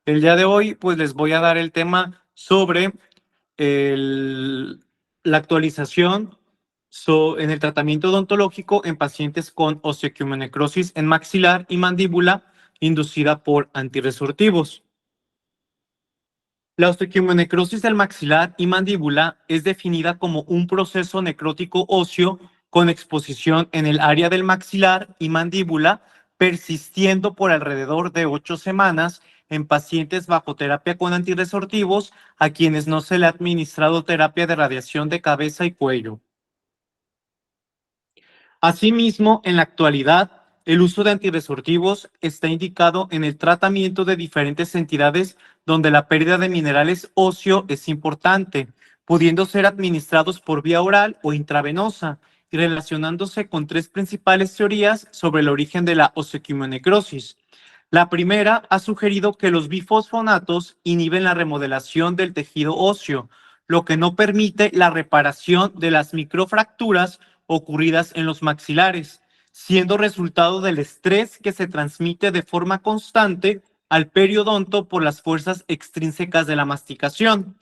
El día de hoy, pues les voy a dar el tema sobre el- la actualización en el tratamiento odontológico en pacientes con osteoquionecrosis en maxilar y mandíbula inducida por antirresortivos. La osteoquionecrosis del maxilar y mandíbula es definida como un proceso necrótico óseo con exposición en el área del maxilar y mandíbula, persistiendo por alrededor de 8 semanas en pacientes bajo terapia con antirresortivos a quienes no se le ha administrado terapia de radiación de cabeza y cuello. Asimismo, en la actualidad, el uso de antirresortivos está indicado en el tratamiento de diferentes entidades donde la pérdida de minerales óseo es importante, pudiendo ser administrados por vía oral o intravenosa, y relacionándose con tres principales teorías sobre el origen de la osteoquimionecrosis. La primera ha sugerido que los bifosfonatos inhiben la remodelación del tejido óseo, lo que no permite la reparación de las microfracturas ocurridas en los maxilares, siendo resultado del estrés que se transmite de forma constante al periodonto por las fuerzas extrínsecas de la masticación.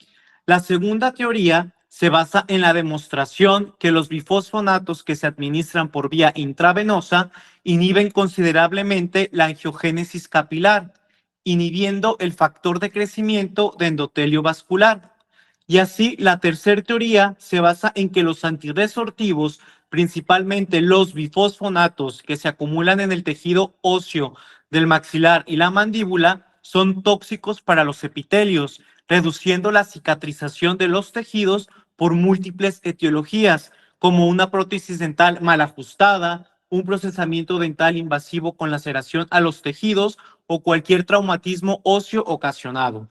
La segunda teoría se basa en la demostración que los bifosfonatos que se administran por vía intravenosa inhiben considerablemente la angiogénesis capilar, inhibiendo el factor de crecimiento de endotelio vascular. Y así, la tercera teoría se basa en que los antirresortivos, principalmente los bifosfonatos que se acumulan en el tejido óseo del maxilar y la mandíbula, son tóxicos para los epitelios, reduciendo la cicatrización de los tejidos por múltiples etiologías, como una prótesis dental mal ajustada, un procesamiento dental invasivo con laceración a los tejidos o cualquier traumatismo óseo ocasionado.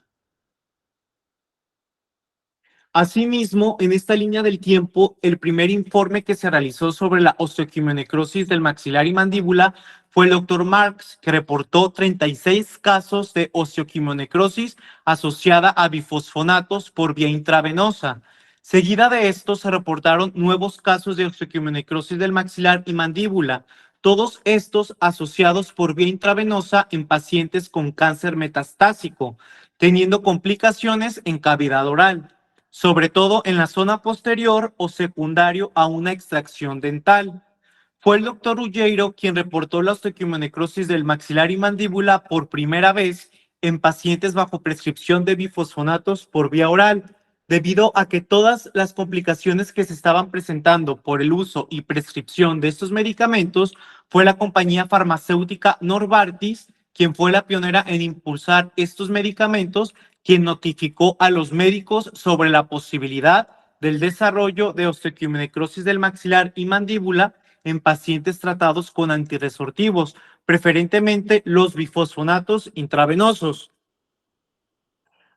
Asimismo, en esta línea del tiempo, el primer informe que se realizó sobre la osteoquimionecrosis del maxilar y mandíbula fue el doctor Marks, que reportó 36 casos de osteoquimionecrosis asociada a bifosfonatos por vía intravenosa. Seguida de esto, se reportaron nuevos casos de osteoquimionecrosis del maxilar y mandíbula, todos estos asociados por vía intravenosa en pacientes con cáncer metastásico, teniendo complicaciones en cavidad oral, sobre todo en la zona posterior o secundario a una extracción dental. Fue el doctor Ruggiero quien reportó la osteoquimionecrosis del maxilar y mandíbula por primera vez en pacientes bajo prescripción de bifosfonatos por vía oral, debido a que todas las complicaciones que se estaban presentando por el uso y prescripción de estos medicamentos fue la compañía farmacéutica Novartis quien fue la pionera en impulsar estos medicamentos, quien notificó a los médicos sobre la posibilidad del desarrollo de osteoquimionecrosis del maxilar y mandíbula en pacientes tratados con antirresortivos, preferentemente los bifosfonatos intravenosos.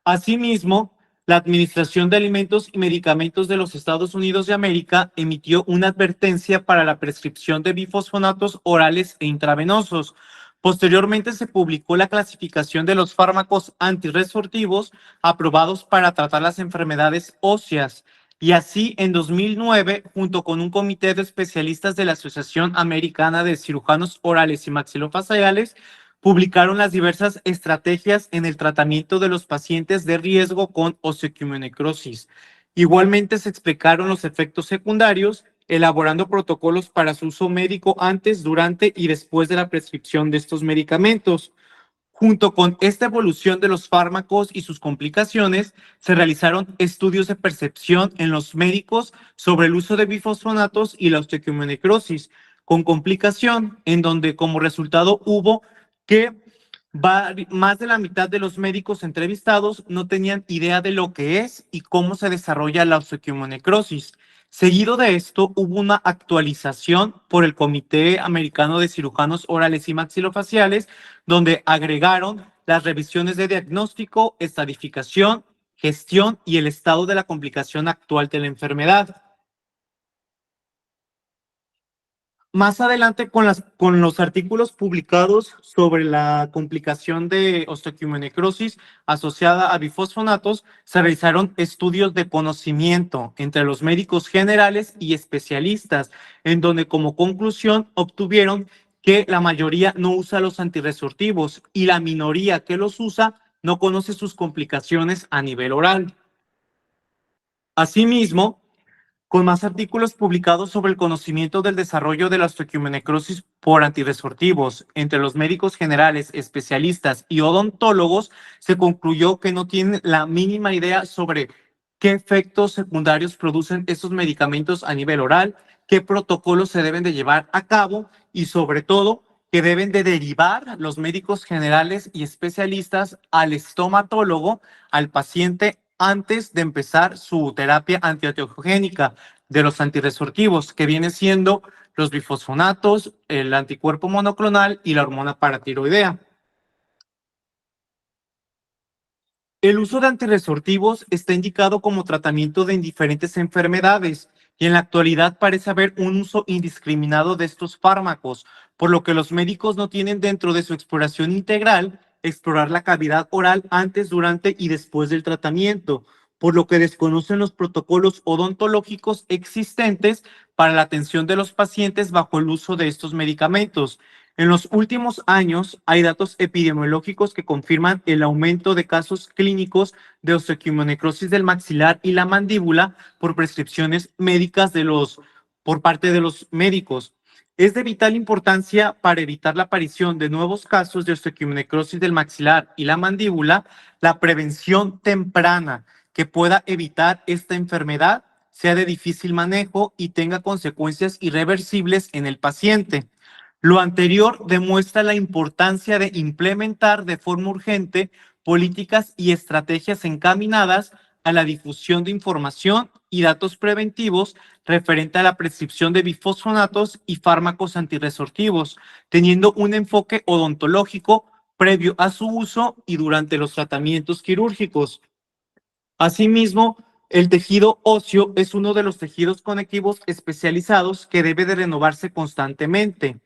Asimismo, la Administración de Alimentos y Medicamentos de los Estados Unidos de América emitió una advertencia para la prescripción de bifosfonatos orales e intravenosos. Posteriormente se publicó la clasificación de los fármacos antirresortivos aprobados para tratar las enfermedades óseas. Y así, en 2009, junto con un comité de especialistas de la Asociación Americana de Cirujanos Orales y Maxilofaciales, publicaron las diversas estrategias en el tratamiento de los pacientes de riesgo con osteoquimionecrosis. Igualmente se explicaron los efectos secundarios, elaborando protocolos para su uso médico antes, durante y después de la prescripción de estos medicamentos. Junto con esta evolución de los fármacos y sus complicaciones, se realizaron estudios de percepción en los médicos sobre el uso de bifosfonatos y la osteoquimionecrosis, con complicación, en donde como resultado hubo que más de la mitad de los médicos entrevistados no tenían idea de lo que es y cómo se desarrolla la osteoquimionecrosis. Seguido de esto, hubo una actualización por el Comité Americano de Cirujanos Orales y Maxilofaciales, donde agregaron las revisiones de diagnóstico, estadificación, gestión y el estado de la complicación actual de la enfermedad. Más adelante, con los artículos publicados sobre la complicación de osteoquimionecrosis asociada a bifosfonatos, se realizaron estudios de conocimiento entre los médicos generales y especialistas, en donde como conclusión obtuvieron que la mayoría no usa los antirresortivos y la minoría que los usa no conoce sus complicaciones a nivel oral. Asimismo, con más artículos publicados sobre el conocimiento del desarrollo de la osteoquionecrosis por antirresortivos entre los médicos generales, especialistas y odontólogos, se concluyó que no tienen la mínima idea sobre qué efectos secundarios producen estos medicamentos a nivel oral, qué protocolos se deben de llevar a cabo y sobre todo que deben de derivar los médicos generales y especialistas al estomatólogo, al paciente antes de empezar su terapia antiangiogénica de los antirresortivos, que viene siendo los bifosfonatos, el anticuerpo monoclonal y la hormona paratiroidea. El uso de antirresortivos está indicado como tratamiento de diferentes enfermedades y en la actualidad parece haber un uso indiscriminado de estos fármacos, por lo que los médicos no tienen dentro de su exploración integral explorar la cavidad oral antes, durante y después del tratamiento, por lo que desconocen los protocolos odontológicos existentes para la atención de los pacientes bajo el uso de estos medicamentos. En los últimos años hay datos epidemiológicos que confirman el aumento de casos clínicos de osteoquionecrosis del maxilar y la mandíbula por prescripciones médicas por parte de los médicos. Es de vital importancia para evitar la aparición de nuevos casos de osteoquionecrosis del maxilar y la mandíbula, la prevención temprana que pueda evitar esta enfermedad sea de difícil manejo y tenga consecuencias irreversibles en el paciente. Lo anterior demuestra la importancia de implementar de forma urgente políticas y estrategias encaminadas a la difusión de información y datos preventivos referente a la prescripción de bifosfonatos y fármacos antirresortivos, teniendo un enfoque odontológico previo a su uso y durante los tratamientos quirúrgicos. Asimismo, el tejido óseo es uno de los tejidos conectivos especializados que debe de renovarse constantemente.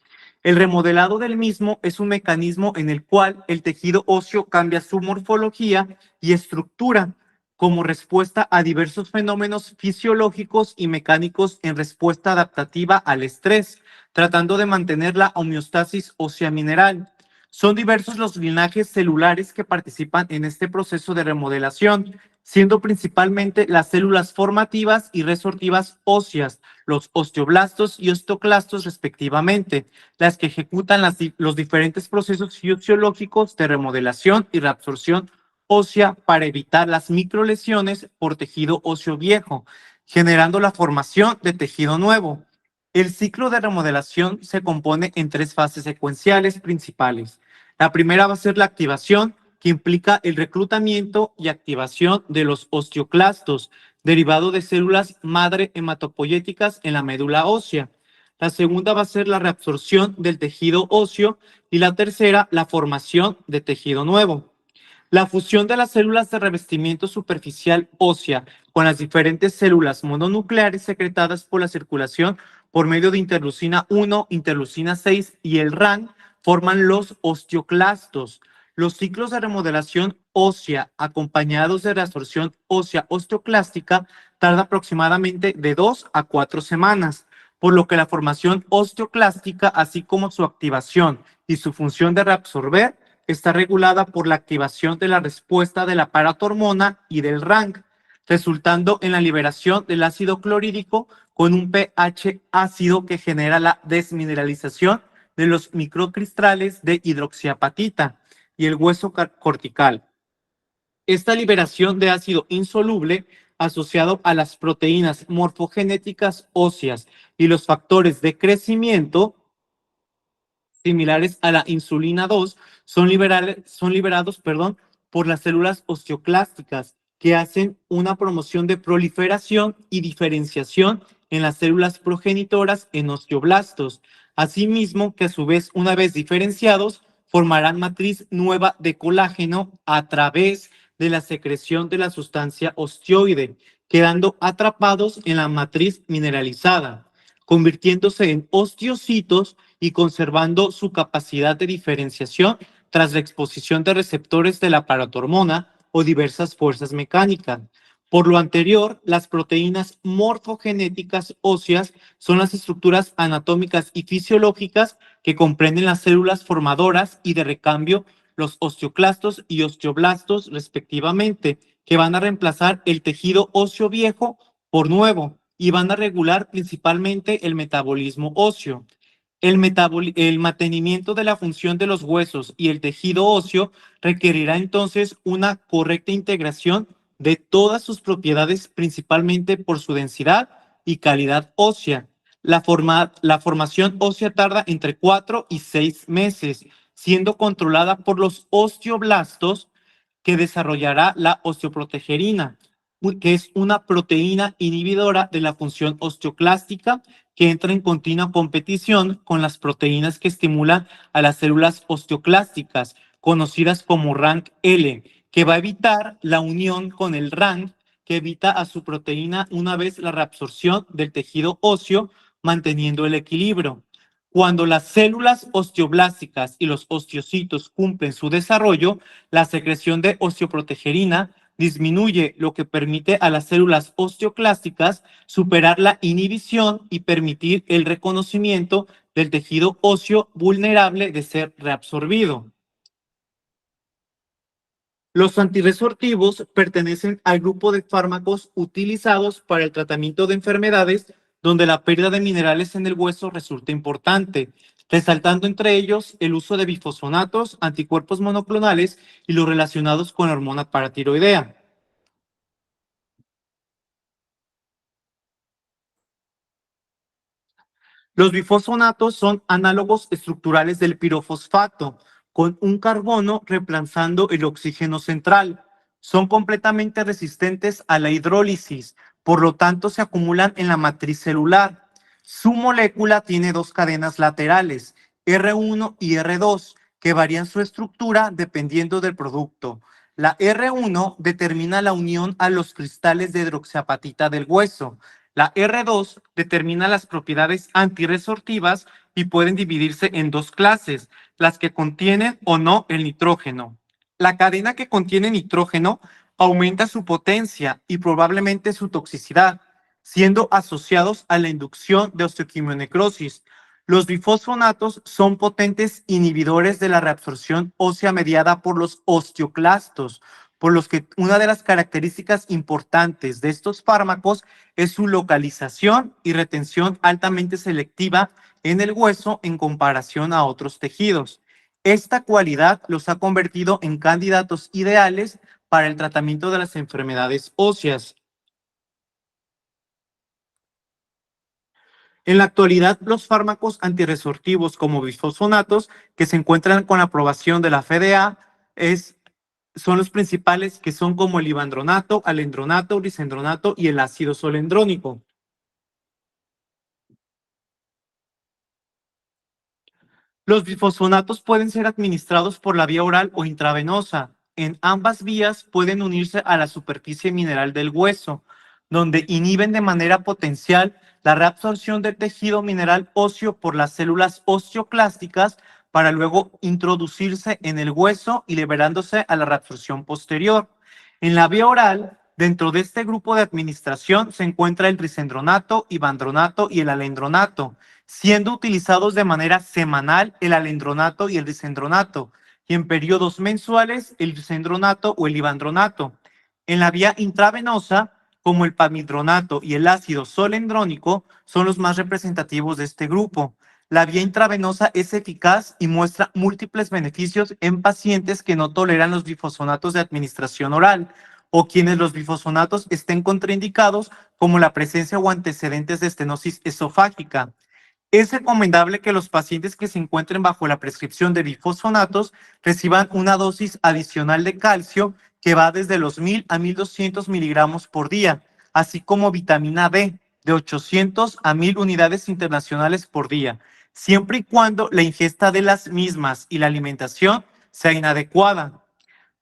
El remodelado del mismo es un mecanismo en el cual el tejido óseo cambia su morfología y estructura como respuesta a diversos fenómenos fisiológicos y mecánicos en respuesta adaptativa al estrés, tratando de mantener la homeostasis ósea mineral. Son diversos los linajes celulares que participan en este proceso de remodelación, siendo principalmente las células formativas y resortivas óseas, los osteoblastos y osteoclastos respectivamente, las que ejecutan los diferentes procesos fisiológicos de remodelación y reabsorción ósea para evitar las microlesiones por tejido óseo viejo, generando la formación de tejido nuevo. El ciclo de remodelación se compone en tres fases secuenciales principales. La primera va a ser la activación, que implica el reclutamiento y activación de los osteoclastos, derivado de células madre hematopoyéticas en la médula ósea. La segunda va a ser la reabsorción del tejido óseo y la tercera, la formación de tejido nuevo. La fusión de las células de revestimiento superficial ósea con las diferentes células mononucleares secretadas por la circulación por medio de interleucina 1, interleucina 6 y el RAN forman los osteoclastos. Los ciclos de remodelación ósea acompañados de reabsorción ósea osteoclástica tardan aproximadamente de 2 a 4 semanas, por lo que la formación osteoclástica, así como su activación y su función de reabsorber, está regulada por la activación de la respuesta de la paratormona y del RANG, resultando en la liberación del ácido clorhídrico con un pH ácido que genera la desmineralización de los microcristales de hidroxiapatita y el hueso cortical. Esta liberación de ácido insoluble asociado a las proteínas morfogenéticas óseas y los factores de crecimiento similares a la insulina 2 son liberados, por las células osteoclásticas que hacen una promoción de proliferación y diferenciación en las células progenitoras en osteoblastos. Asimismo, que a su vez, una vez diferenciados, formarán matriz nueva de colágeno a través de la secreción de la sustancia osteoide, quedando atrapados en la matriz mineralizada, convirtiéndose en osteocitos y conservando su capacidad de diferenciación tras la exposición de receptores de la paratormona o diversas fuerzas mecánicas. Por lo anterior, las proteínas morfogenéticas óseas son las estructuras anatómicas y fisiológicas que comprenden las células formadoras y de recambio los osteoclastos y osteoblastos respectivamente, que van a reemplazar el tejido óseo viejo por nuevo y van a regular principalmente el metabolismo óseo. El mantenimiento de la función de los huesos y el tejido óseo requerirá entonces una correcta integración de todas sus propiedades, principalmente por su densidad y calidad ósea. La formación ósea tarda entre 4 y 6 meses, siendo controlada por los osteoblastos, que desarrollará la osteoprotegerina, que es una proteína inhibidora de la función osteoclástica que entra en continua competición con las proteínas que estimulan a las células osteoclásticas, conocidas como RANKL, que va a evitar la unión con el RANK, que evita a su proteína una vez la reabsorción del tejido óseo, manteniendo el equilibrio. Cuando las células osteoblásticas y los osteocitos cumplen su desarrollo, la secreción de osteoprotegerina disminuye, lo que permite a las células osteoclásticas superar la inhibición y permitir el reconocimiento del tejido óseo vulnerable de ser reabsorbido. Los antirresortivos pertenecen al grupo de fármacos utilizados para el tratamiento de enfermedades donde la pérdida de minerales en el hueso resulta importante, resaltando entre ellos el uso de bifosfonatos, anticuerpos monoclonales y los relacionados con la hormona paratiroidea. Los bifosfonatos son análogos estructurales del pirofosfato, con un carbono reemplazando el oxígeno central. Son completamente resistentes a la hidrólisis, por lo tanto se acumulan en la matriz celular. Su molécula tiene dos cadenas laterales, R1 y R2, que varían su estructura dependiendo del producto. La R1 determina la unión a los cristales de hidroxiapatita del hueso. La R2 determina las propiedades antirresortivas y pueden dividirse en dos clases, las que contienen o no el nitrógeno. La cadena que contiene nitrógeno aumenta su potencia y probablemente su toxicidad, siendo asociados a la inducción de osteoquimionecrosis. Los bifosfonatos son potentes inhibidores de la reabsorción ósea mediada por los osteoclastos, por los que una de las características importantes de estos fármacos es su localización y retención altamente selectiva en el hueso en comparación a otros tejidos. Esta cualidad los ha convertido en candidatos ideales para el tratamiento de las enfermedades óseas. En la actualidad, los fármacos antirresortivos como bifosfonatos que se encuentran con aprobación de la FDA son los principales, que son como el ivandronato, alendronato, lisendronato y el ácido solendrónico. Los bifosfonatos pueden ser administrados por la vía oral o intravenosa. En ambas vías pueden unirse a la superficie mineral del hueso, donde inhiben de manera potencial la reabsorción del tejido mineral óseo por las células osteoclásticas para luego introducirse en el hueso y liberándose a la reabsorción posterior. En la vía oral, dentro de este grupo de administración se encuentra el trisendronato, ivandronato y el alendronato, siendo utilizados de manera semanal el alendronato y el disendronato, y en periodos mensuales el disendronato o el ivandronato. En la vía intravenosa, como el pamidronato y el ácido solendrónico, son los más representativos de este grupo. La vía intravenosa es eficaz y muestra múltiples beneficios en pacientes que no toleran los bifosfonatos de administración oral o quienes los bifosfonatos estén contraindicados, como la presencia o antecedentes de estenosis esofágica. Es recomendable que los pacientes que se encuentren bajo la prescripción de bifosfonatos reciban una dosis adicional de calcio que va desde los 1,000 a 1,200 miligramos por día, así como vitamina D de 800 a 1,000 unidades internacionales por día, siempre y cuando la ingesta de las mismas y la alimentación sea inadecuada.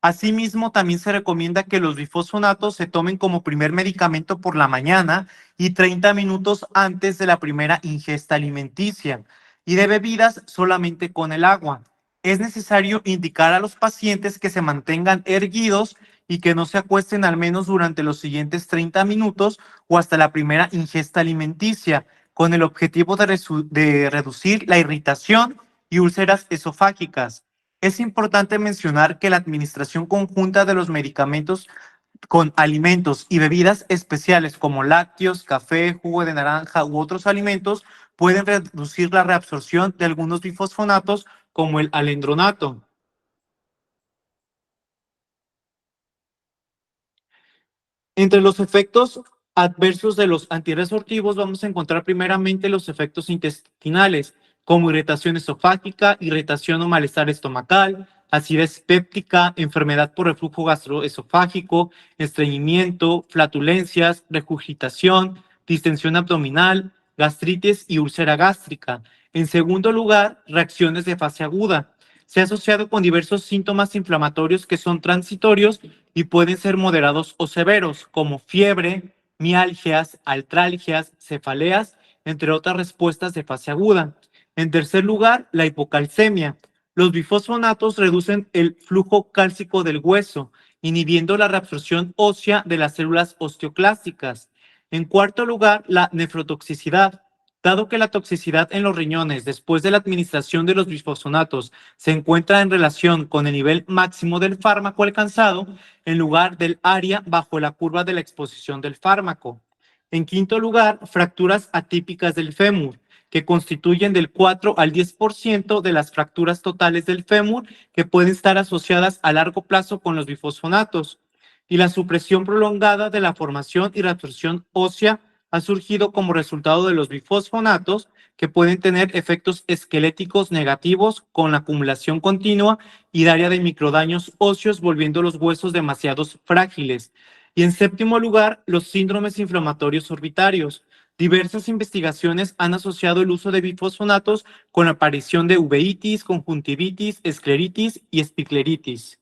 Asimismo, también se recomienda que los bifosfonatos se tomen como primer medicamento por la mañana y 30 minutos antes de la primera ingesta alimenticia, y de bebidas solamente con el agua. Es necesario indicar a los pacientes que se mantengan erguidos y que no se acuesten al menos durante los siguientes 30 minutos o hasta la primera ingesta alimenticia, con el objetivo de reducir la irritación y úlceras esofágicas. Es importante mencionar que la administración conjunta de los medicamentos con alimentos y bebidas especiales como lácteos, café, jugo de naranja u otros alimentos pueden reducir la reabsorción de algunos bifosfonatos como el alendronato. Entre los efectos adversos de los antirresortivos vamos a encontrar primeramente los efectos intestinales, como irritación esofágica, irritación o malestar estomacal, acidez péptica, enfermedad por reflujo gastroesofágico, estreñimiento, flatulencias, regurgitación, distensión abdominal, gastritis y úlcera gástrica. En segundo lugar, reacciones de fase aguda. Se ha asociado con diversos síntomas inflamatorios que son transitorios y pueden ser moderados o severos, como fiebre, mialgias, artralgias, cefaleas, entre otras respuestas de fase aguda. En tercer lugar, la hipocalcemia. Los bifosfonatos reducen el flujo cálcico del hueso, inhibiendo la reabsorción ósea de las células osteoclásticas. En cuarto lugar, la nefrotoxicidad. Dado que la toxicidad en los riñones después de la administración de los bifosfonatos se encuentra en relación con el nivel máximo del fármaco alcanzado, en lugar del área bajo la curva de la exposición del fármaco. En quinto lugar, fracturas atípicas del fémur, que constituyen del 4 al 10% de las fracturas totales del fémur que pueden estar asociadas a largo plazo con los bifosfonatos. Y la supresión prolongada de la formación y reabsorción ósea ha surgido como resultado de los bifosfonatos que pueden tener efectos esqueléticos negativos con la acumulación continua y de área de microdaños óseos, volviendo los huesos demasiado frágiles. Y en séptimo lugar, los síndromes inflamatorios orbitarios. Diversas investigaciones han asociado el uso de bifosfonatos con la aparición de uveitis, conjuntivitis, escleritis y espicleritis.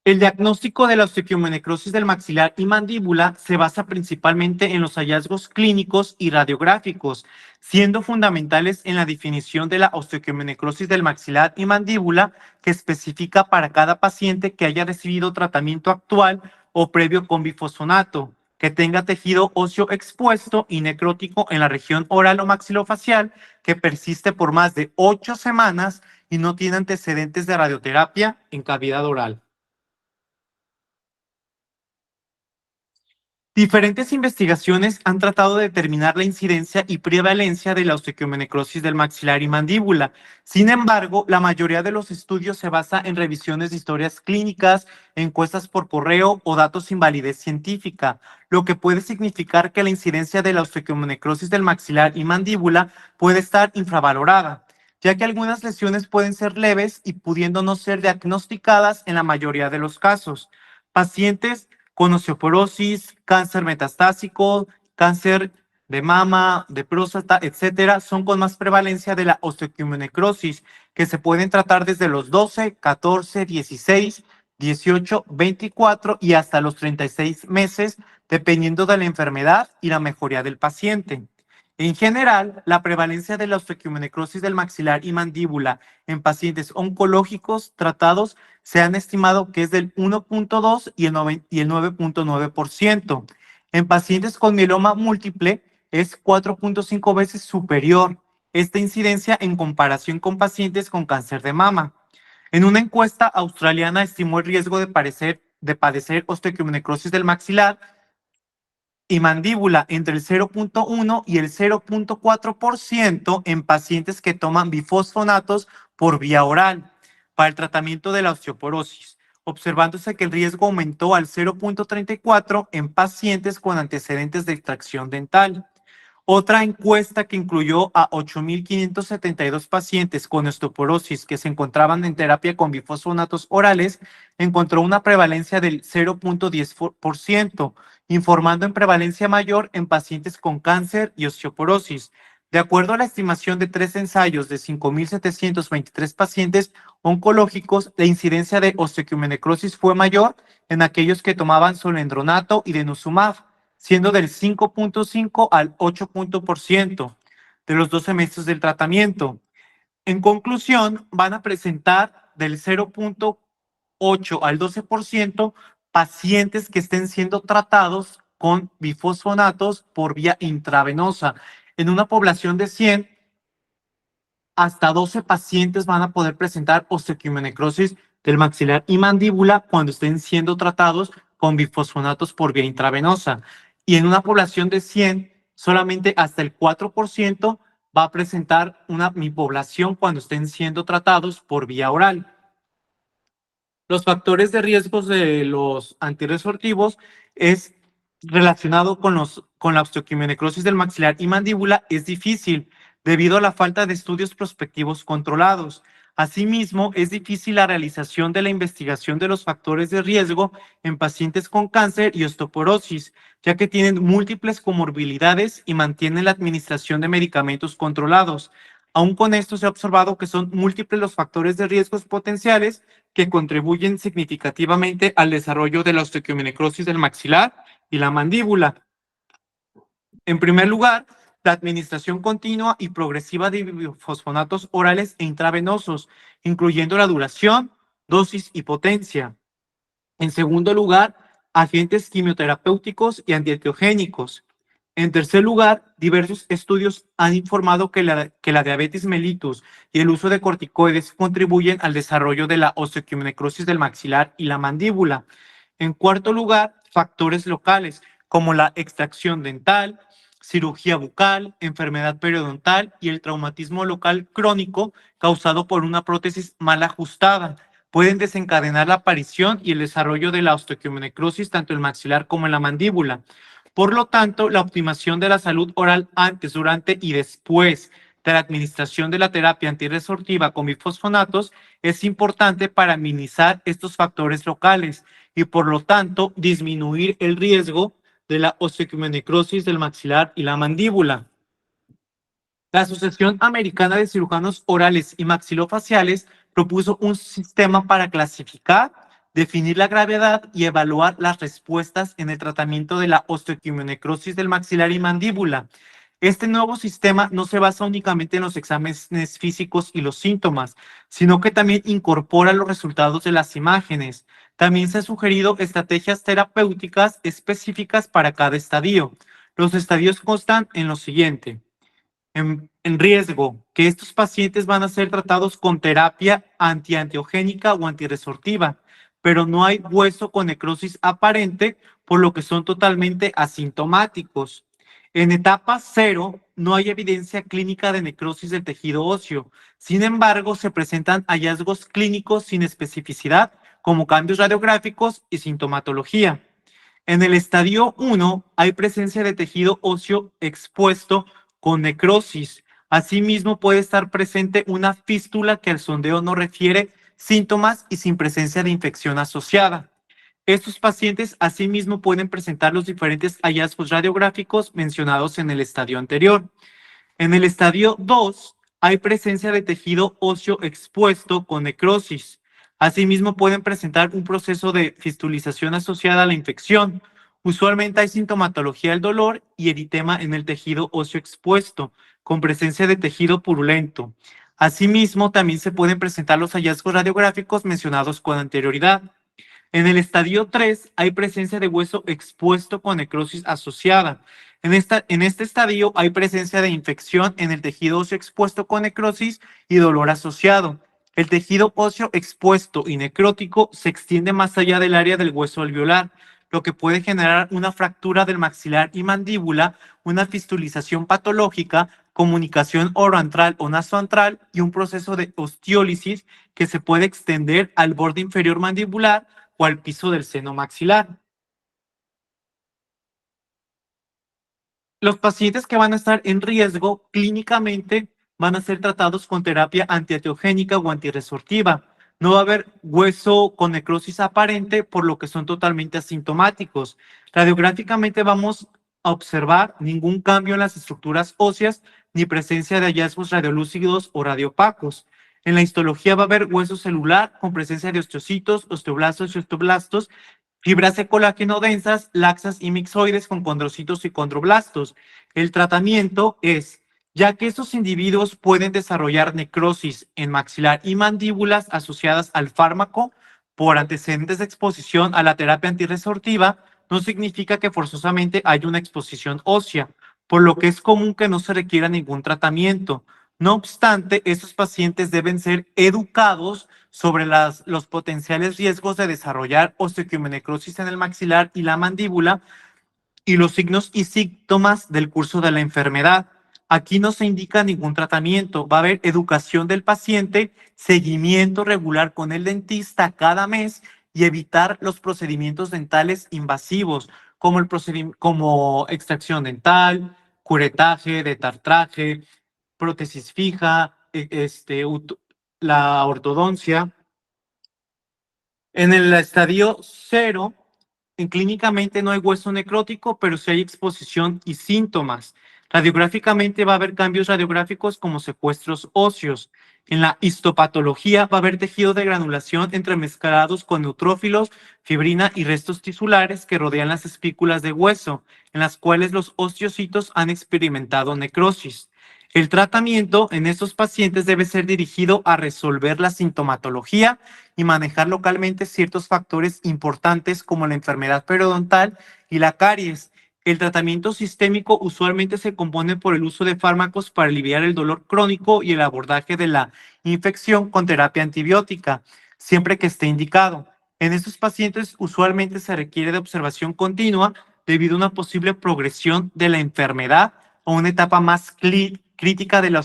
El diagnóstico de la osteoquionecrosis del maxilar y mandíbula se basa principalmente en los hallazgos clínicos y radiográficos, siendo fundamentales en la definición de la osteoquionecrosis del maxilar y mandíbula que especifica para cada paciente que haya recibido tratamiento actual o previo con bifosfonato, que tenga tejido óseo expuesto y necrótico en la región oral o maxilofacial, que persiste por más de 8 semanas y no tiene antecedentes de radioterapia en cavidad oral. Diferentes investigaciones han tratado de determinar la incidencia y prevalencia de la osteoquionecrosis del maxilar y mandíbula. Sin embargo, la mayoría de los estudios se basa en revisiones de historias clínicas, encuestas por correo o datos sin validez científica, lo que puede significar que la incidencia de la osteoquionecrosis del maxilar y mandíbula puede estar infravalorada, ya que algunas lesiones pueden ser leves y pudiendo no ser diagnosticadas en la mayoría de los casos. Pacientes con osteoporosis, cáncer metastásico, cáncer de mama, de próstata, etcétera, son con más prevalencia de la osteoquionecrosis, que se pueden tratar desde los 12, 14, 16, 18, 24 y hasta los 36 meses, dependiendo de la enfermedad y la mejoría del paciente. En general, la prevalencia de la osteoquionecrosis del maxilar y mandíbula en pacientes oncológicos tratados se han estimado que es del 1.2 y el 9.9%. En pacientes con mieloma múltiple es 4.5 veces superior esta incidencia en comparación con pacientes con cáncer de mama. En una encuesta australiana estimó el riesgo de padecer osteoquionecrosis del maxilar y mandíbula entre el 0.1 y el 0.4% en pacientes que toman bifosfonatos por vía oral para el tratamiento de la osteoporosis, observándose que el riesgo aumentó al 0.34 en pacientes con antecedentes de extracción dental. Otra encuesta que incluyó a 8.572 pacientes con osteoporosis que se encontraban en terapia con bifosfonatos orales encontró una prevalencia del 0.10%, informando en prevalencia mayor en pacientes con cáncer y osteoporosis. De acuerdo a la estimación de 3 ensayos de 5.723 pacientes oncológicos, la incidencia de osteoquionecrosis fue mayor en aquellos que tomaban solendronato y denosumab, siendo del 5.5 al 8% de los 12 meses del tratamiento. En conclusión, van a presentar del 0.8 al 12% pacientes que estén siendo tratados con bifosfonatos por vía intravenosa. En una población de 100, hasta 12 pacientes van a poder presentar osteoquimiocrosis del maxilar y mandíbula cuando estén siendo tratados con bifosfonatos por vía intravenosa. Y en una población de 100, solamente hasta el 4% va a presentar una mipoblación cuando estén siendo tratados por vía oral. Los factores de riesgos de los antirresortivos es relacionado con la osteoquimiocrosis del maxilar y mandíbula es difícil debido a la falta de estudios prospectivos controlados. Asimismo, es difícil la realización de la investigación de los factores de riesgo en pacientes con cáncer y osteoporosis, ya que tienen múltiples comorbilidades y mantienen la administración de medicamentos controlados. Aún con esto, se ha observado que son múltiples los factores de riesgos potenciales que contribuyen significativamente al desarrollo de la osteoquimiocrosis del maxilar y la mandíbula. En primer lugar, la administración continua y progresiva de bifosfonatos orales e intravenosos, incluyendo la duración, dosis y potencia. En segundo lugar, agentes quimioterapéuticos y antiangiogénicos. En tercer lugar, diversos estudios han informado que la diabetes mellitus y el uso de corticoides contribuyen al desarrollo de la osteoquimiocrosis del maxilar y la mandíbula. En cuarto lugar, factores locales como la extracción dental, cirugía bucal, enfermedad periodontal y el traumatismo local crónico causado por una prótesis mal ajustada pueden desencadenar la aparición y el desarrollo de la osteoquimiocrosis tanto en el maxilar como en la mandíbula. Por lo tanto, la optimización de la salud oral antes, durante y después de la administración de la terapia antirresortiva con bifosfonatos es importante para minimizar estos factores locales y, por lo tanto, disminuir el riesgo de la osteoquimiocrosis del maxilar y la mandíbula. La Asociación Americana de Cirujanos Orales y Maxilofaciales propuso un sistema para clasificar, definir la gravedad y evaluar las respuestas en el tratamiento de la osteoquimiocrosis del maxilar y mandíbula. Este nuevo sistema no se basa únicamente en los exámenes físicos y los síntomas, sino que también incorpora los resultados de las imágenes. También se han sugerido estrategias terapéuticas específicas para cada estadio. Los estadios constan en lo siguiente: en riesgo, que estos pacientes van a ser tratados con terapia antiangiogénica o antirresortiva, pero no hay hueso con necrosis aparente, por lo que son totalmente asintomáticos. En etapa 0, no hay evidencia clínica de necrosis del tejido óseo. Sin embargo, se presentan hallazgos clínicos sin especificidad, como cambios radiográficos y sintomatología. En el estadio 1 hay presencia de tejido óseo expuesto con necrosis. Asimismo, puede estar presente una fístula que al sondeo no refiere síntomas y sin presencia de infección asociada. Estos pacientes asimismo pueden presentar los diferentes hallazgos radiográficos mencionados en el estadio anterior. En el estadio 2 hay presencia de tejido óseo expuesto con necrosis. Asimismo, pueden presentar un proceso de fistulización asociada a la infección. Usualmente hay sintomatología del dolor y eritema en el tejido óseo expuesto, con presencia de tejido purulento. Asimismo, también se pueden presentar los hallazgos radiográficos mencionados con anterioridad. En el estadio 3 hay presencia de hueso expuesto con necrosis asociada. En este estadio hay presencia de infección en el tejido óseo expuesto con necrosis y dolor asociado. El tejido óseo expuesto y necrótico se extiende más allá del área del hueso alveolar, lo que puede generar una fractura del maxilar y mandíbula, una fistulización patológica, comunicación oroantral o nasoantral y un proceso de osteólisis que se puede extender al borde inferior mandibular o al piso del seno maxilar. Los pacientes que van a estar en riesgo clínicamente van a ser tratados con terapia antiangiogénica o antirresortiva. No va a haber hueso con necrosis aparente, por lo que son totalmente asintomáticos. Radiográficamente vamos a observar ningún cambio en las estructuras óseas ni presencia de hallazgos radiolúcidos o radiopacos. En la histología va a haber hueso celular con presencia de osteocitos, osteoblastos y osteoblastos, fibras de colágeno densas, laxas y mixoides con condrocitos y condroblastos. El tratamiento es, ya que estos individuos pueden desarrollar necrosis en maxilar y mandíbulas asociadas al fármaco por antecedentes de exposición a la terapia antirresortiva, no significa que forzosamente haya una exposición ósea, por lo que es común que no se requiera ningún tratamiento. No obstante, estos pacientes deben ser educados sobre los potenciales riesgos de desarrollar osteoquionecrosis en el maxilar y la mandíbula y los signos y síntomas del curso de la enfermedad. Aquí no se indica ningún tratamiento. Va a haber educación del paciente, seguimiento regular con el dentista cada mes y evitar los procedimientos dentales invasivos, como como extracción dental, curetaje, detartraje, prótesis fija, la ortodoncia. En el estadio cero, clínicamente no hay hueso necrótico, pero sí hay exposición y síntomas. Radiográficamente va a haber cambios radiográficos como secuestros óseos. En la histopatología va a haber tejido de granulación entremezclados con neutrófilos, fibrina y restos tisulares que rodean las espículas de hueso, en las cuales los osteocitos han experimentado necrosis. El tratamiento en estos pacientes debe ser dirigido a resolver la sintomatología y manejar localmente ciertos factores importantes como la enfermedad periodontal y la caries. El tratamiento sistémico usualmente se compone por el uso de fármacos para aliviar el dolor crónico y el abordaje de la infección con terapia antibiótica, siempre que esté indicado. En estos pacientes usualmente se requiere de observación continua debido a una posible progresión de la enfermedad o una etapa más crítica de la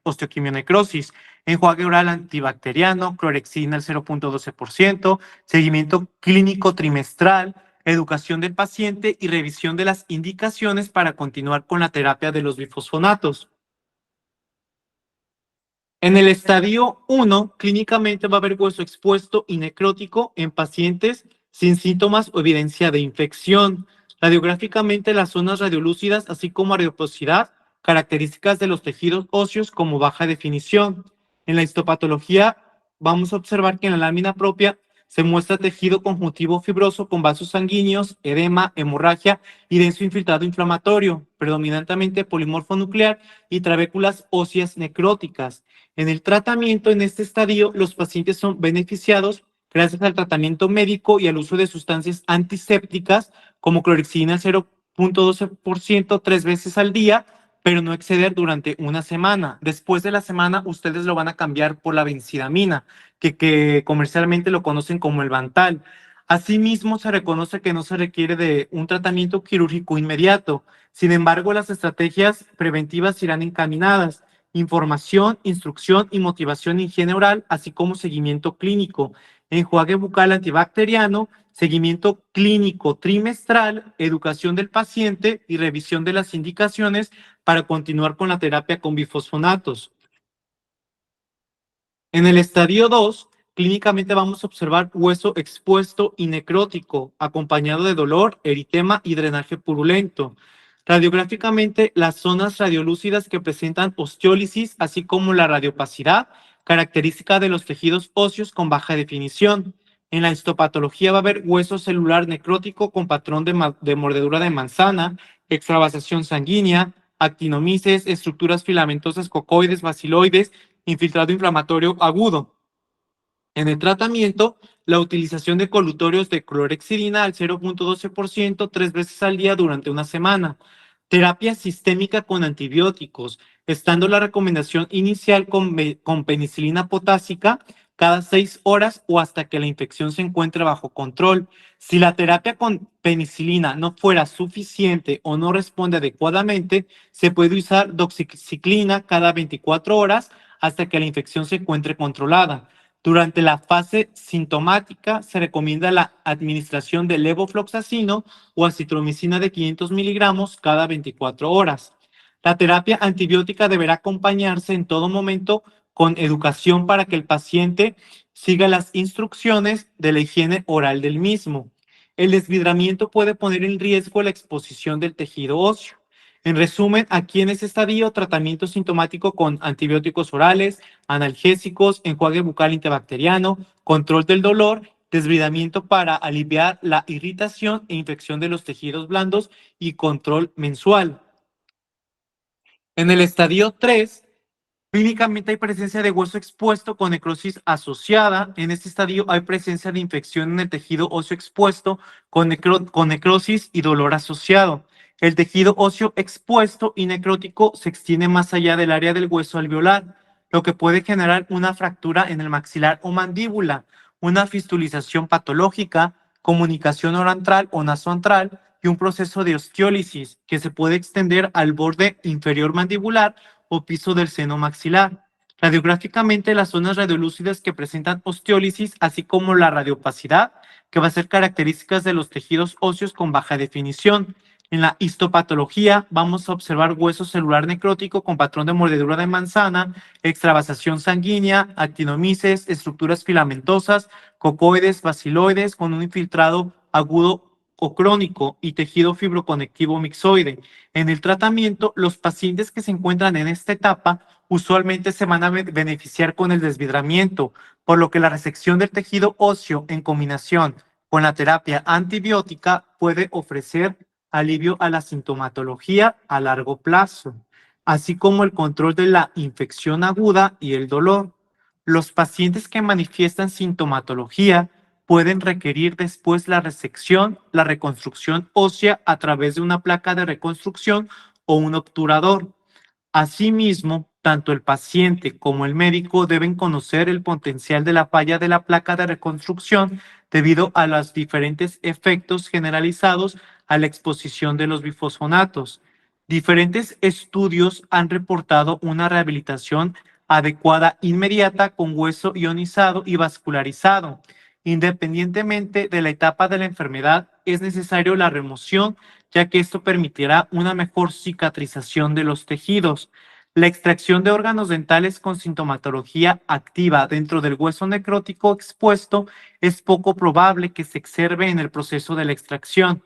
osteoquimionecrosis. Enjuague oral antibacteriano, clorexina al 0.12%, seguimiento clínico trimestral, educación del paciente y revisión de las indicaciones para continuar con la terapia de los bifosfonatos. En el estadio 1, clínicamente va a haber hueso expuesto y necrótico en pacientes sin síntomas o evidencia de infección. Radiográficamente, las zonas radiolúcidas, así como adiposidad, características de los tejidos óseos como baja definición. En la histopatología, vamos a observar que en la lámina propia se muestra tejido conjuntivo fibroso con vasos sanguíneos, edema, hemorragia y denso infiltrado inflamatorio, predominantemente polimorfo nuclear y trabéculas óseas necróticas. En el tratamiento en este estadio, los pacientes son beneficiados gracias al tratamiento médico y al uso de sustancias antisépticas como clorexidina 0.12% 3 veces al día, pero no exceder durante una semana. Después de la semana, ustedes lo van a cambiar por la benzidamina, que comercialmente lo conocen como el Bantal. Asimismo, se reconoce que no se requiere de un tratamiento quirúrgico inmediato. Sin embargo, las estrategias preventivas irán encaminadas información, instrucción y motivación en higiene oral, así como seguimiento clínico, enjuague bucal antibacteriano, seguimiento clínico trimestral, educación del paciente y revisión de las indicaciones para continuar con la terapia con bifosfonatos. En el estadio 2, clínicamente vamos a observar hueso expuesto y necrótico, acompañado de dolor, eritema y drenaje purulento. Radiográficamente, las zonas radiolúcidas que presentan osteólisis, así como la radiopacidad, característica de los tejidos óseos con baja definición. En la histopatología va a haber hueso celular necrótico con patrón de mordedura de manzana, extravasación sanguínea, actinomices, estructuras filamentosas cocoides, baciloides, infiltrado inflamatorio agudo. En el tratamiento, la utilización de colutorios de clorexidina al 0.12% 3 veces al día durante una semana. Terapia sistémica con antibióticos, estando la recomendación inicial con penicilina potásica cada 6 horas o hasta que la infección se encuentre bajo control. Si la terapia con penicilina no fuera suficiente o no responde adecuadamente, se puede usar doxiciclina cada 24 horas hasta que la infección se encuentre controlada. Durante la fase sintomática se recomienda la administración de levofloxacino o acitromicina de 500 miligramos cada 24 horas. La terapia antibiótica deberá acompañarse en todo momento con educación para que el paciente siga las instrucciones de la higiene oral del mismo. El desvidramiento puede poner en riesgo la exposición del tejido óseo. En resumen, aquí en este estadio, tratamiento sintomático con antibióticos orales, analgésicos, enjuague bucal antibacteriano, control del dolor, desbridamiento para aliviar la irritación e infección de los tejidos blandos y control mensual. En el estadio 3, clínicamente hay presencia de hueso expuesto con necrosis asociada. En este estadio hay presencia de infección en el tejido óseo expuesto con necrosis y dolor asociado. El tejido óseo expuesto y necrótico se extiende más allá del área del hueso alveolar, lo que puede generar una fractura en el maxilar o mandíbula, una fistulización patológica, comunicación orantral o nasoantral y un proceso de osteólisis que se puede extender al borde inferior mandibular o piso del seno maxilar. Radiográficamente, las zonas radiolúcidas que presentan osteólisis, así como la radiopacidad, que va a ser características de los tejidos óseos con baja definición. En la histopatología vamos a observar hueso celular necrótico con patrón de mordedura de manzana, extravasación sanguínea, actinomices, estructuras filamentosas, cocoides, baciloides con un infiltrado agudo o crónico y tejido fibroconectivo mixoide. En el tratamiento, los pacientes que se encuentran en esta etapa usualmente se van a beneficiar con el desvidramiento, por lo que la resección del tejido óseo en combinación con la terapia antibiótica puede ofrecer alivio a la sintomatología a largo plazo, así como el control de la infección aguda y el dolor. Los pacientes que manifiestan sintomatología pueden requerir después la resección, la reconstrucción ósea a través de una placa de reconstrucción o un obturador. Asimismo, tanto el paciente como el médico deben conocer el potencial de la falla de la placa de reconstrucción debido a los diferentes efectos generalizados a la exposición de los bifosfonatos. Diferentes estudios han reportado una rehabilitación adecuada inmediata con hueso ionizado y vascularizado. Independientemente de la etapa de la enfermedad, es necesario la remoción, ya que esto permitirá una mejor cicatrización de los tejidos. La extracción de órganos dentales con sintomatología activa dentro del hueso necrótico expuesto es poco probable que se observe en el proceso de la extracción.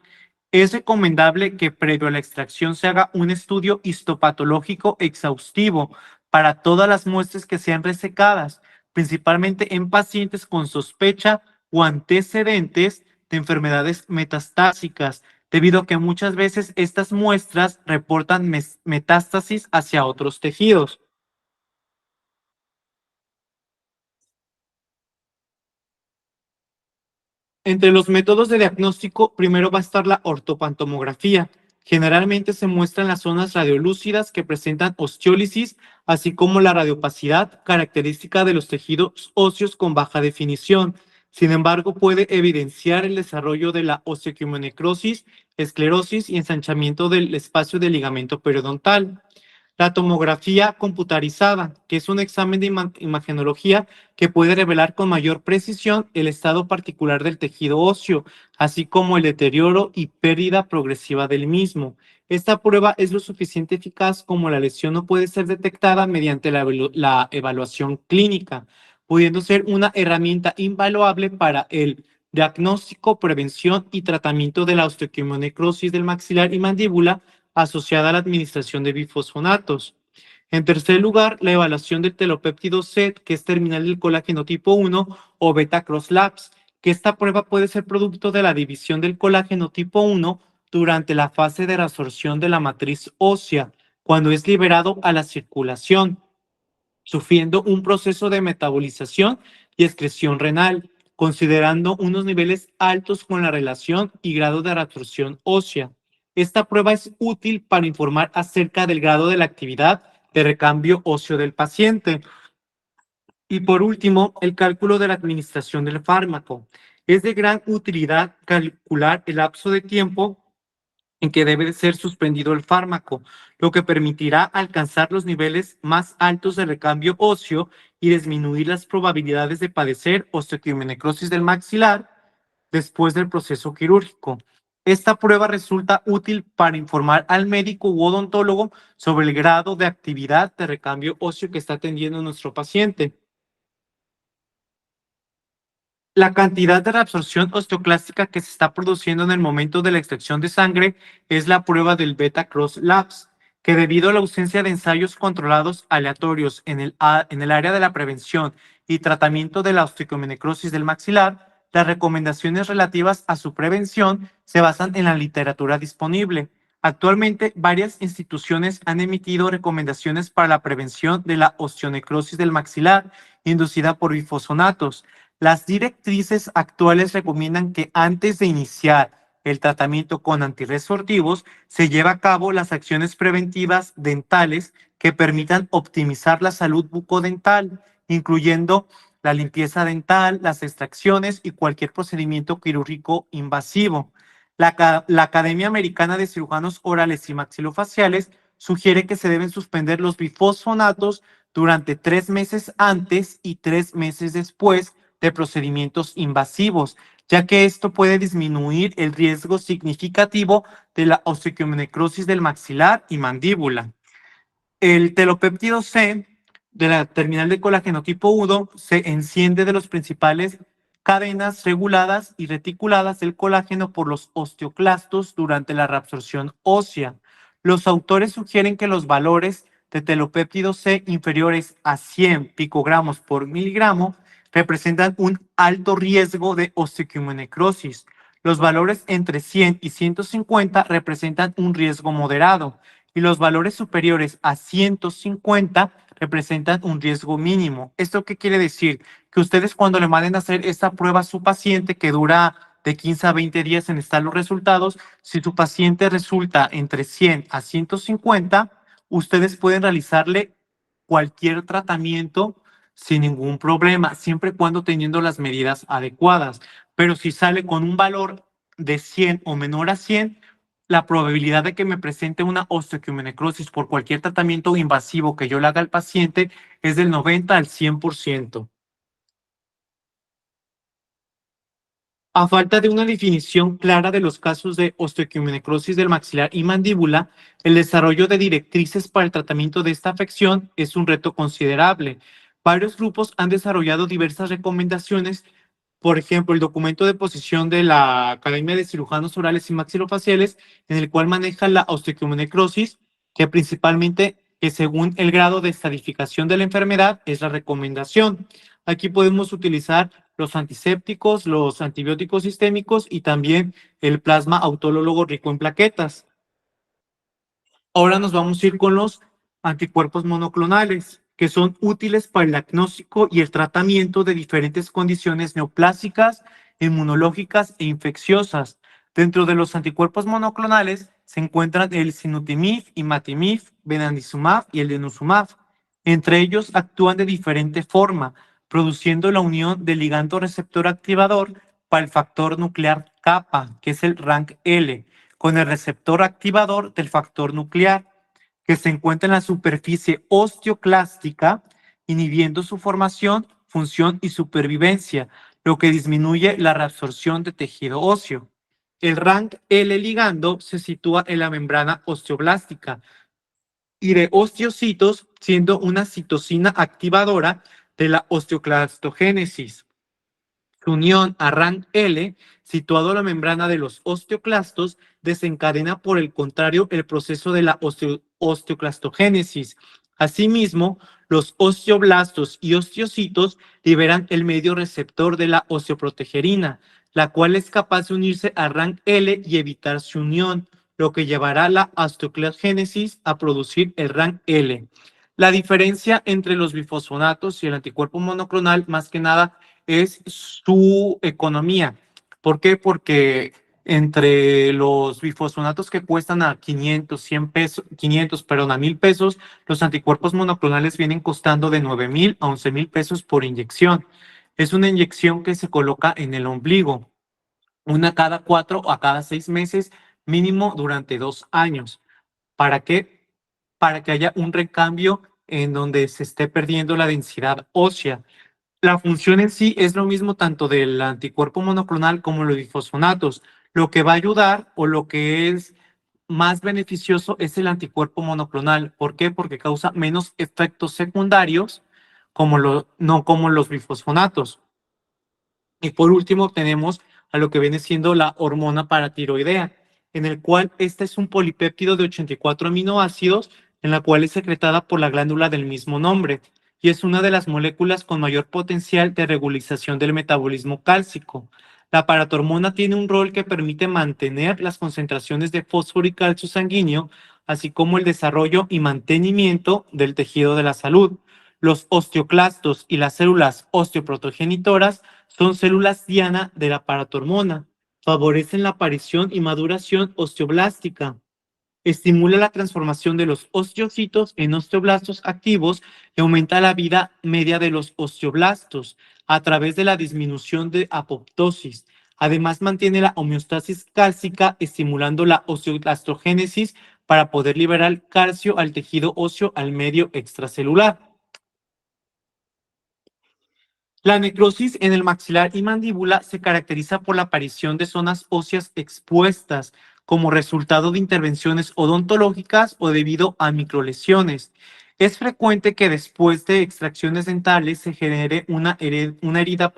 Es recomendable que previo a la extracción se haga un estudio histopatológico exhaustivo para todas las muestras que sean resecadas, principalmente en pacientes con sospecha o antecedentes de enfermedades metastásicas, debido a que muchas veces estas muestras reportan metástasis hacia otros tejidos. Entre los métodos de diagnóstico, primero va a estar la ortopantomografía. Generalmente se muestran las zonas radiolúcidas que presentan osteólisis, así como la radiopacidad, característica de los tejidos óseos con baja definición. Sin embargo, puede evidenciar el desarrollo de la osteoquionecrosis, esclerosis y ensanchamiento del espacio del ligamento periodontal. La tomografía computarizada, que es un examen de imagenología que puede revelar con mayor precisión el estado particular del tejido óseo, así como el deterioro y pérdida progresiva del mismo. Esta prueba es lo suficiente eficaz como la lesión no puede ser detectada mediante la evaluación clínica, pudiendo ser una herramienta invaluable para el diagnóstico, prevención y tratamiento de la osteoquionecrosis del maxilar y mandíbula asociada a la administración de bifosfonatos. En tercer lugar, la evaluación del telopéptido C, que es terminal del colágeno tipo 1 o beta cross-labs, que esta prueba puede ser producto de la división del colágeno tipo 1 durante la fase de reabsorción de la matriz ósea, cuando es liberado a la circulación, sufriendo un proceso de metabolización y excreción renal, considerando unos niveles altos con la relación y grado de reabsorción ósea. Esta prueba es útil para informar acerca del grado de la actividad de recambio óseo del paciente. Y por último, el cálculo de la administración del fármaco. Es de gran utilidad calcular el lapso de tiempo en que debe de ser suspendido el fármaco, lo que permitirá alcanzar los niveles más altos de recambio óseo y disminuir las probabilidades de padecer osteoquionecrosis del maxilar después del proceso quirúrgico. Esta prueba resulta útil para informar al médico u odontólogo sobre el grado de actividad de recambio óseo que está atendiendo nuestro paciente. La cantidad de reabsorción osteoclástica que se está produciendo en el momento de la extracción de sangre es la prueba del Beta Cross Labs, que debido a la ausencia de ensayos controlados aleatorios en el área de la prevención y tratamiento de la osteoconecrosis del maxilar, las recomendaciones relativas a su prevención se basan en la literatura disponible. Actualmente, varias instituciones han emitido recomendaciones para la prevención de la osteonecrosis del maxilar inducida por bifosfonatos. Las directrices actuales recomiendan que antes de iniciar el tratamiento con antirresortivos, se lleva a cabo las acciones preventivas dentales que permitan optimizar la salud bucodental, incluyendo la limpieza dental, las extracciones y cualquier procedimiento quirúrgico invasivo. La Academia Americana de Cirujanos Orales y Maxilofaciales sugiere que se deben suspender los bifosfonatos durante 3 meses antes y 3 meses después de procedimientos invasivos, ya que esto puede disminuir el riesgo significativo de la osteonecrosis del maxilar y mandíbula. El telopéptido C de la terminal de colágeno tipo 1 se enciende de las principales cadenas reguladas y reticuladas del colágeno por los osteoclastos durante la reabsorción ósea. Los autores sugieren que los valores de telopéptido C inferiores a 100 picogramos por miligramo representan un alto riesgo de osteonecrosis. Los valores entre 100 y 150 representan un riesgo moderado y los valores superiores a 150 representan un riesgo mínimo. ¿Esto qué quiere decir? Que ustedes cuando le manden a hacer esta prueba a su paciente que dura de 15 a 20 días en estar los resultados, si su paciente resulta entre 100 a 150, ustedes pueden realizarle cualquier tratamiento sin ningún problema, siempre y cuando teniendo las medidas adecuadas. Pero si sale con un valor de 100 o menor a 100, la probabilidad de que me presente una osteonecrosis por cualquier tratamiento invasivo que yo le haga al paciente es del 90 al 100%. A falta de una definición clara de los casos de osteonecrosis del maxilar y mandíbula, el desarrollo de directrices para el tratamiento de esta afección es un reto considerable. Varios grupos han desarrollado diversas recomendaciones. Por ejemplo, el documento de posición de la Academia de Cirujanos Orales y Maxilofaciales, en el cual maneja la osteonecrosis, que principalmente, que según el grado de estadificación de la enfermedad, es la recomendación. Aquí podemos utilizar los antisépticos, los antibióticos sistémicos y también el plasma autólogo rico en plaquetas. Ahora nos vamos a ir con los anticuerpos monoclonales, que son útiles para el diagnóstico y el tratamiento de diferentes condiciones neoplásicas, inmunológicas e infecciosas. Dentro de los anticuerpos monoclonales se encuentran el sunitinib, imatinib, benamizumab y el denosumab. Entre ellos actúan de diferente forma, produciendo la unión del ligando receptor activador para el factor nuclear kappa, que es el RANKL, con el receptor activador del factor nuclear, que se encuentra en la superficie osteoclástica, inhibiendo su formación, función y supervivencia, lo que disminuye la reabsorción de tejido óseo. El RANKL ligando se sitúa en la membrana osteoblástica y de osteocitos, siendo una citosina activadora de la osteoclastogénesis. Su unión a RANKL, situado en la membrana de los osteoclastos, desencadena por el contrario el proceso de la osteoclastogénesis. Asimismo, los osteoblastos y osteocitos liberan el medio receptor de la osteoprotegerina, la cual es capaz de unirse a RANKL y evitar su unión, lo que llevará a la osteoclastogénesis a producir el RANKL. La diferencia entre los bifosfonatos y el anticuerpo monoclonal, más que nada, es su economía. ¿Por qué? Porque entre los bifosfonatos que cuestan a 500, 100 pesos, 500, perdón, a 1,000 pesos, los anticuerpos monoclonales vienen costando de 9,000 a 11,000 pesos por inyección. Es una inyección que se coloca en el ombligo, una cada 4 o a cada 6 meses, mínimo durante 2 años. ¿Para qué? Para que haya un recambio en donde se esté perdiendo la densidad ósea. La función en sí es lo mismo tanto del anticuerpo monoclonal como los bifosfonatos. Lo que va a ayudar o lo que es más beneficioso es el anticuerpo monoclonal. ¿Por qué? Porque causa menos efectos secundarios no como los bifosfonatos. Y por último tenemos a lo que viene siendo la hormona paratiroidea, en el cual este es un polipéptido de 84 aminoácidos, en la cual es secretada por la glándula del mismo nombre, y es una de las moléculas con mayor potencial de regularización del metabolismo cálcico. La paratormona tiene un rol que permite mantener las concentraciones de fósforo y calcio sanguíneo, así como el desarrollo y mantenimiento del tejido de la salud. Los osteoclastos y las células osteoprogenitoras son células diana de la paratormona. Favorecen la aparición y maduración osteoblástica. Estimula la transformación de los osteocitos en osteoblastos activos y aumenta la vida media de los osteoblastos a través de la disminución de apoptosis. Además, mantiene la homeostasis cálcica, estimulando la osteoclastogénesis para poder liberar calcio al tejido óseo al medio extracelular. La necrosis en el maxilar y mandíbula se caracteriza por la aparición de zonas óseas expuestas como resultado de intervenciones odontológicas o debido a microlesiones. Es frecuente que después de extracciones dentales se genere una herida,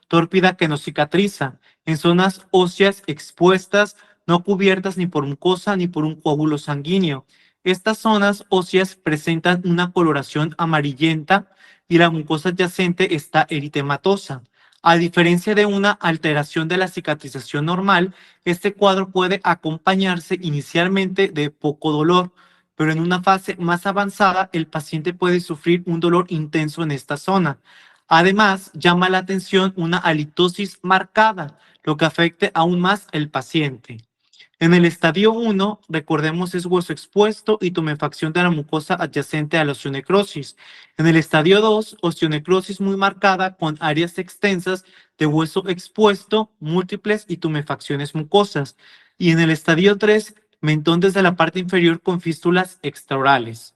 tórpida que no cicatriza en zonas óseas expuestas, no cubiertas ni por mucosa ni por un coágulo sanguíneo. Estas zonas óseas presentan una coloración amarillenta y la mucosa adyacente está eritematosa. A diferencia de una alteración de la cicatrización normal, este cuadro puede acompañarse inicialmente de poco dolor, pero en una fase más avanzada el paciente puede sufrir un dolor intenso en esta zona. Además, llama la atención una halitosis marcada, lo que afecte aún más el paciente. En el estadio 1, recordemos, es hueso expuesto y tumefacción de la mucosa adyacente a la osteonecrosis. En el estadio 2, osteonecrosis muy marcada con áreas extensas de hueso expuesto, múltiples y tumefacciones mucosas. Y en el estadio 3, mentón desde la parte inferior con fístulas extraorales.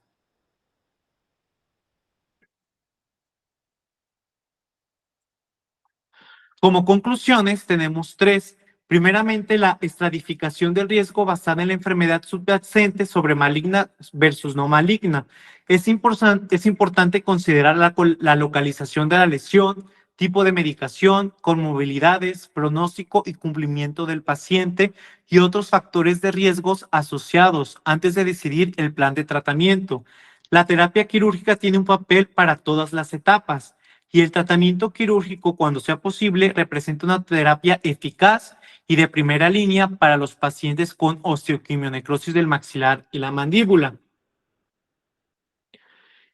Como conclusiones, tenemos tres. Primeramente, la estratificación del riesgo basada en la enfermedad subyacente sobre maligna versus no maligna. Es importante considerar la localización de la lesión, tipo de medicación, comorbilidades, pronóstico y cumplimiento del paciente y otros factores de riesgos asociados antes de decidir el plan de tratamiento. La terapia quirúrgica tiene un papel para todas las etapas y el tratamiento quirúrgico, cuando sea posible, representa una terapia eficaz y de primera línea para los pacientes con osteoquimionecrosis del maxilar y la mandíbula.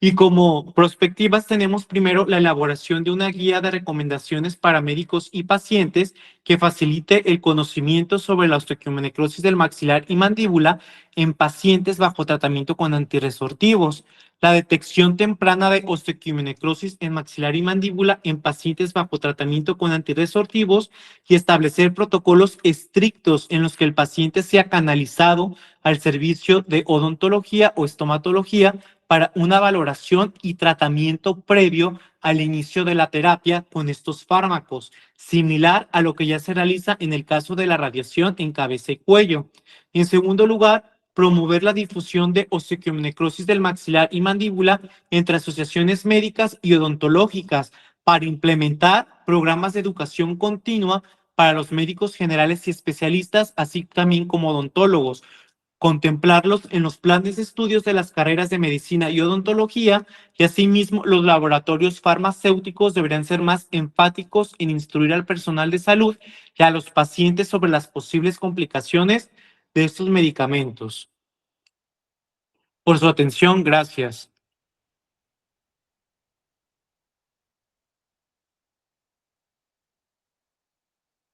Y como prospectivas tenemos primero la elaboración de una guía de recomendaciones para médicos y pacientes que facilite el conocimiento sobre la osteoquionecrosis del maxilar y mandíbula en pacientes bajo tratamiento con antirresortivos, la detección temprana de osteoquionecrosis en maxilar y mandíbula en pacientes bajo tratamiento con antirresortivos y establecer protocolos estrictos en los que el paciente sea canalizado al servicio de odontología o estomatología para una valoración y tratamiento previo al inicio de la terapia con estos fármacos, similar a lo que ya se realiza en el caso de la radiación en cabeza y cuello. En segundo lugar, promover la difusión de osteonecrosis del maxilar y mandíbula entre asociaciones médicas y odontológicas para implementar programas de educación continua para los médicos generales y especialistas, así también como odontólogos, contemplarlos en los planes de estudios de las carreras de medicina y odontología, y asimismo los laboratorios farmacéuticos deberían ser más enfáticos en instruir al personal de salud y a los pacientes sobre las posibles complicaciones de estos medicamentos. Por su atención, gracias.